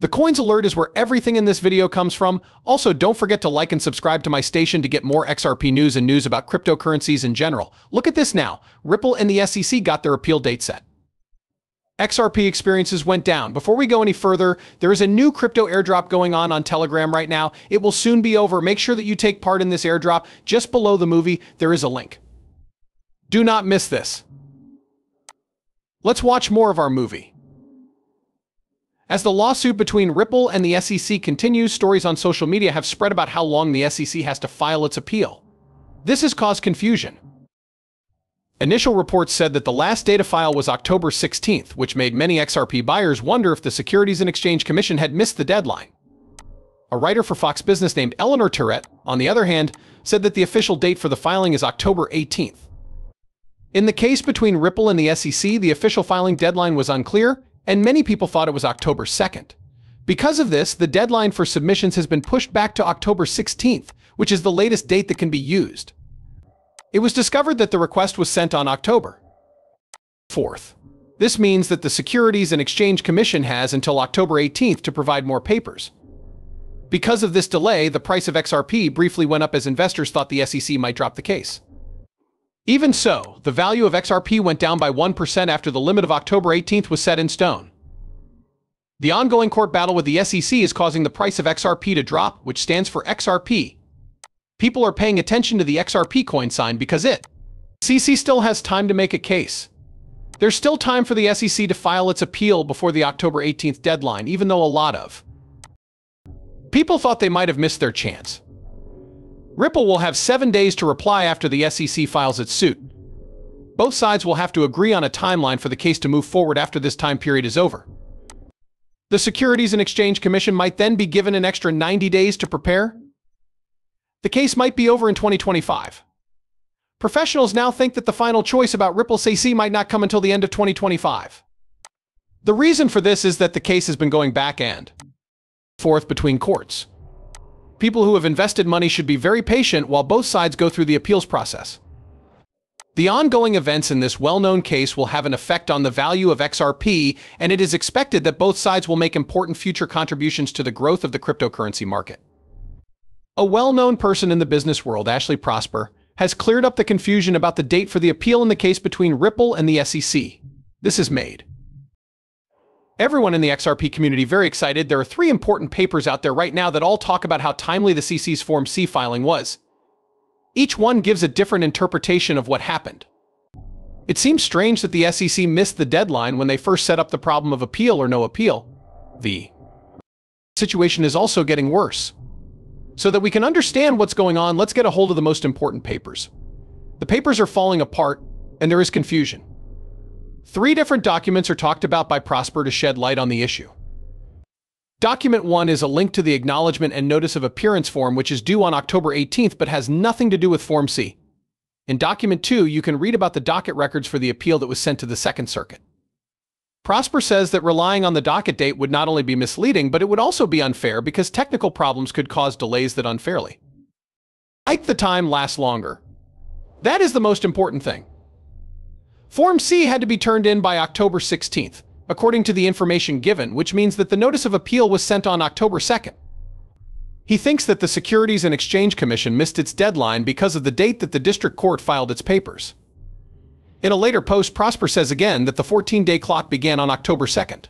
The coins alert is where everything in this video comes from. Also, don't forget to like and subscribe to my station to get more XRP news and news about cryptocurrencies in general. Look at this now. Ripple and the SEC got their appeal date set. XRP experiences went down. Before we go any further, there is a new crypto airdrop going on Telegram right now. It will soon be over. Make sure that you take part in this airdrop. Just below the movie, there is a link. Do not miss this. Let's watch more of our movie. As the lawsuit between Ripple and the SEC continues, stories on social media have spread about how long the SEC has to file its appeal. This has caused confusion. Initial reports said that the last day to file was October 16th, which made many XRP buyers wonder if the Securities and Exchange Commission had missed the deadline. A writer for Fox Business named Eleanor Tourette, on the other hand, said that the official date for the filing is October 18th. In the case between Ripple and the SEC, the official filing deadline was unclear, and many people thought it was October 2nd. Because of this, the deadline for submissions has been pushed back to October 16th, which is the latest date that can be used. It was discovered that the request was sent on October 4th. This means that the Securities and Exchange Commission has until October 18th to provide more papers. Because of this delay, the price of XRP briefly went up as investors thought the SEC might drop the case. Even so, the value of XRP went down by 1% after the limit of October 18th was set in stone. The ongoing court battle with the SEC is causing the price of XRP to drop, which stands for XRP. People are paying attention to the XRP coin sign because the SEC still has time to make a case. There's still time for the SEC to file its appeal before the October 18th deadline, even though a lot of people thought they might have missed their chance. Ripple will have 7 days to reply after the SEC files its suit. Both sides will have to agree on a timeline for the case to move forward after this time period is over. The Securities and Exchange Commission might then be given an extra 90 days to prepare. The case might be over in 2025. Professionals now think that the final choice about Ripple's SEC might not come until the end of 2025. The reason for this is that the case has been going back and forth between courts. People who have invested money should be very patient while both sides go through the appeals process. The ongoing events in this well-known case will have an effect on the value of XRP, and it is expected that both sides will make important future contributions to the growth of the cryptocurrency market. A well-known person in the business world, Ashley Prosper, has cleared up the confusion about the date for the appeal in the case between Ripple and the SEC. This has made everyone in the XRP community very excited. There are 3 important papers out there right now that all talk about how timely the CC's Form C filing was. Each one gives a different interpretation of what happened. It seems strange that the SEC missed the deadline when they first set up the problem of appeal or no appeal. The situation is also getting worse. So that we can understand what's going on, let's get a hold of the most important papers. The papers are falling apart, and there is confusion. 3 different documents are talked about by Prosper to shed light on the issue. Document 1 is a link to the Acknowledgement and Notice of Appearance form, which is due on October 18th but has nothing to do with Form C. In Document 2, you can read about the docket records for the appeal that was sent to the Second Circuit. Prosper says that relying on the docket date would not only be misleading, but it would also be unfair because technical problems could cause delays that unfairly make the time last longer. That is the most important thing. Form C had to be turned in by October 16th, according to the information given, which means that the notice of appeal was sent on October 2nd. He thinks that the Securities and Exchange Commission missed its deadline because of the date that the district court filed its papers. In a later post, Prosper says again that the 14-day clock began on October 2nd.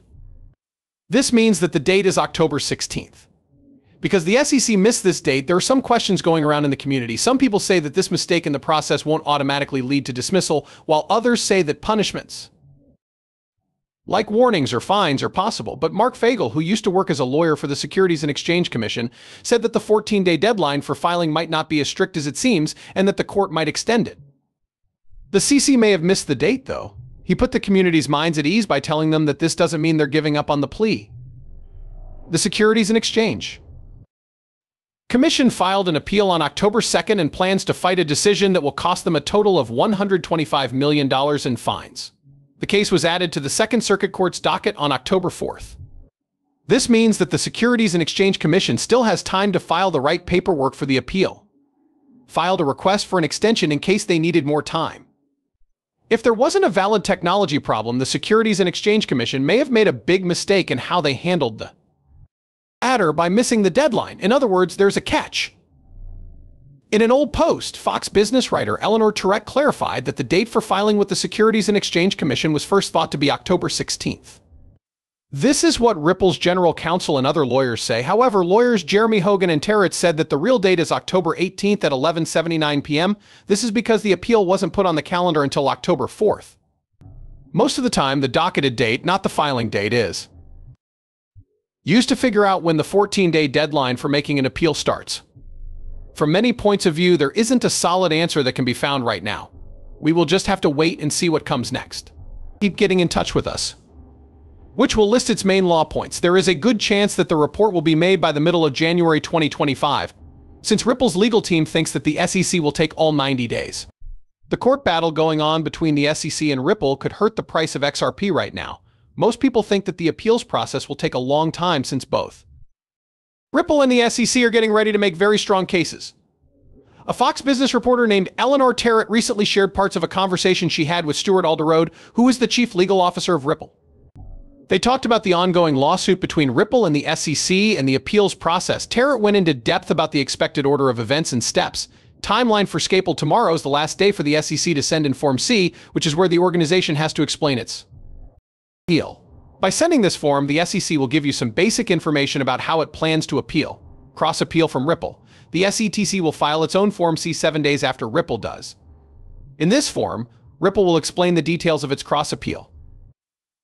This means that the date is October 16th. Because the SEC missed this date, there are some questions going around in the community. Some people say that this mistake in the process won't automatically lead to dismissal, while others say that punishments like warnings or fines are possible. But Mark Fagel, who used to work as a lawyer for the Securities and Exchange Commission, said that the 14-day deadline for filing might not be as strict as it seems and that the court might extend it. The CC may have missed the date, though. He put the community's minds at ease by telling them that this doesn't mean they're giving up on the plea. The Securities and Exchange Commission filed an appeal on October 2nd and plans to fight a decision that will cost them a total of $125 million in fines. The case was added to the Second Circuit Court's docket on October 4th. This means that the Securities and Exchange Commission still has time to file the right paperwork for the appeal. Filed a request for an extension in case they needed more time. If there wasn't a valid technology problem, the Securities and Exchange Commission may have made a big mistake in how they handled the matter by missing the deadline. In other words, there's a catch. In an old post, Fox Business writer Eleanor Turek clarified that the date for filing with the Securities and Exchange Commission was first thought to be October 16th. This is what Ripple's general counsel and other lawyers say. However, lawyers Jeremy Hogan and Terrett said that the real date is October 18th at 11:79 p.m. This is because the appeal wasn't put on the calendar until October 4th. Most of the time, the docketed date, not the filing date, is used to figure out when the 14-day deadline for making an appeal starts. From many points of view, there isn't a solid answer that can be found right now. We will just have to wait and see what comes next. Keep getting in touch with us, which will list its main law points. There is a good chance that the report will be made by the middle of January 2025, since Ripple's legal team thinks that the SEC will take all 90 days. The court battle going on between the SEC and Ripple could hurt the price of XRP right now. Most people think that the appeals process will take a long time since both Ripple and the SEC are getting ready to make very strong cases. A Fox Business reporter named Eleanor Terrett recently shared parts of a conversation she had with Stuart Alderode, who is the chief legal officer of Ripple. They talked about the ongoing lawsuit between Ripple and the SEC and the appeals process. Terrett went into depth about the expected order of events and steps. Timeline for Scapel: tomorrow is the last day for the SEC to send in Form C, which is where the organization has to explain its appeal. By sending this form, the SEC will give you some basic information about how it plans to appeal. Cross-appeal from Ripple. The SEC will file its own Form C 7 days after Ripple does. In this form, Ripple will explain the details of its cross-appeal.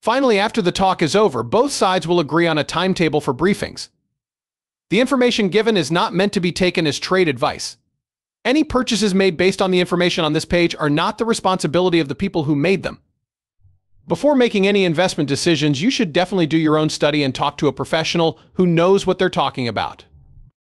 Finally, after the talk is over, both sides will agree on a timetable for briefings. The information given is not meant to be taken as trade advice. Any purchases made based on the information on this page are not the responsibility of the people who made them. Before making any investment decisions, you should definitely do your own study and talk to a professional who knows what they're talking about.